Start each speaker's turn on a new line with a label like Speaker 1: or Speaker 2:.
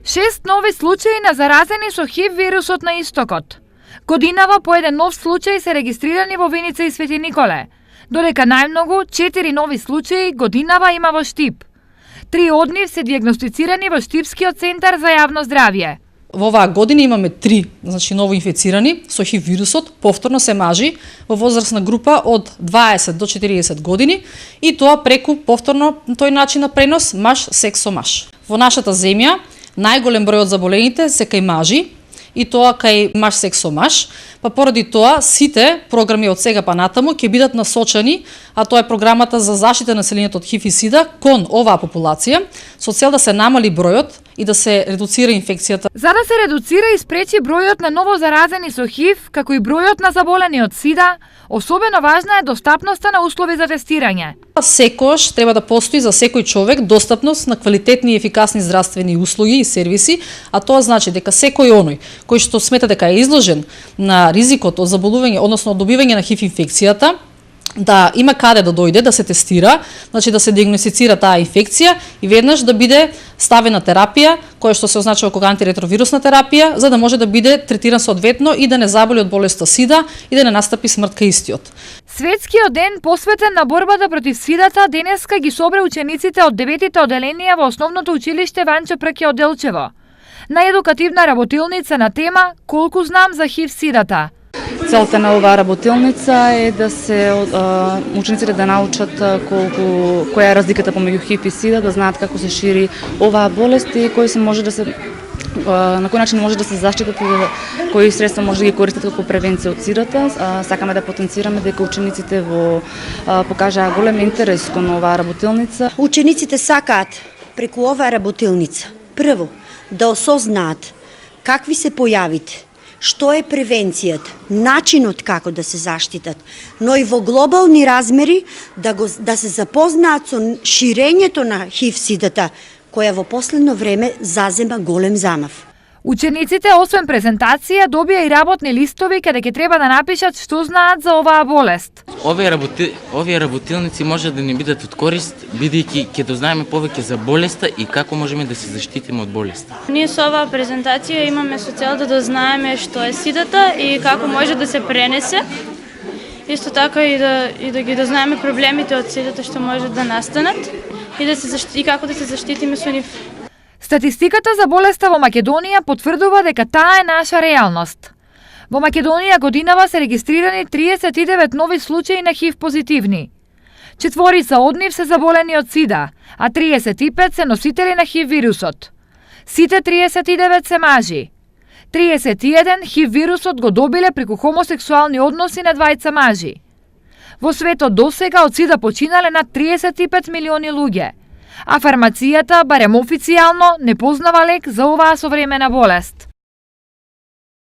Speaker 1: 6 нови случаи на заразени со ХИВ вирусот на истокот. Годинава по еден нов случај се регистрирани во Виница и Свети Николе, додека најмногу 4 нови случаи годинава има во Штип. 3 од нив се дијагностицирани во Штипскиот центар за јавно здравје.
Speaker 2: Во оваа година имаме 3 ново инфицирани со ХИВ вирусот, повторно се мажи во возрастна група од 20 до 40 години и тоа преку повторно тој начин на пренос маж секс со маж. Во нашата земја најголем број од заболените се кај мажи и тоа кај маж секс со маж, па поради тоа сите програми од сега па натаму ќе бидат насочени, а тоа е програмата за заштита на населението од ХИВ и СИДА кон оваа популација, со цел да се намали бројот и да се редуцира инфекцијата.
Speaker 1: За да се редуцира и спречи бројот на ново заразени со ХИВ, како и бројот на заболени од СИДА, особено важна е достапноста на услови за тестирање.
Speaker 2: Секогаш треба да постои за секој човек достапност на квалитетни и ефикасни здравствени услуги и сервиси, а тоа значи дека секој оној кој што смета дека е изложен на ризикот од заболување, односно од добивање на ХИВ инфекцијата, да има каде да дојде да се тестира, значи да се дијагностицира таа инфекција и веднаш да биде ставена терапија, која што се означува кога антиретровирусна терапија, за да може да биде третиран соодветно и да не заболи од болеста СИДА и да не настапи смрт кај истиот.
Speaker 1: Светскиот ден посветен на борбата против СИДАта денеска ги собра учениците од 9-тите оделенија во Основното училиште Ванчо Прке од Делчево на едукативна работилница на тема "Колку знам за ХИВ-СИДАта".
Speaker 3: Целта на оваа работилница е да се учениците да научат која е разликата помеѓу ХИВ и СИДА, да знаат како се шири оваа болест и кој се може да се на кој начин може да се заштитат и кои средства може да ги користат како превенција од СИДАта. Сакаме да потенцираме дека учениците покажаа голем интерес кон оваа работилница.
Speaker 4: Учениците сакаат преку оваа работилница прво да осознаат какви се појавите, што е превенцијата, начинот како да се заштитат, но и во глобални размери да се запознаат со ширењето на ХИВ-СИДАта, која во последно време зазема голем замав.
Speaker 1: Учениците, освен презентација, добија и работни листови каде ќе треба да напишат што знаат за оваа болест.
Speaker 5: Овие работилници може да ни бидат од корист, бидејќи ќе дознаеме повеќе за болеста и како можеме да се заштитиме од болеста.
Speaker 6: Ние со оваа презентација имаме со цел да дознаеме што е СИДАта и како може да се пренесе. Исто така и да ги дознаеме проблемите од СИДАта што може да настанат и како да се заштитиме со нив.
Speaker 1: Статистиката за болеста во Македонија потврдува дека таа е наша реалност. Во Македонија годинава се регистрирани 39 нови случаи на ХИВ позитивни. 4 од нив се заболени од СИДА, а 35 се носители на ХИВ вирусот. Сите 39 се мажи. 31 ХИВ вирусот го добиле преку хомосексуални односи на двајца мажи. Во светот досега од СИДА починале над 35 милиони луѓе, а фармацијата, барем официјално, не познава лек за оваа современа болест.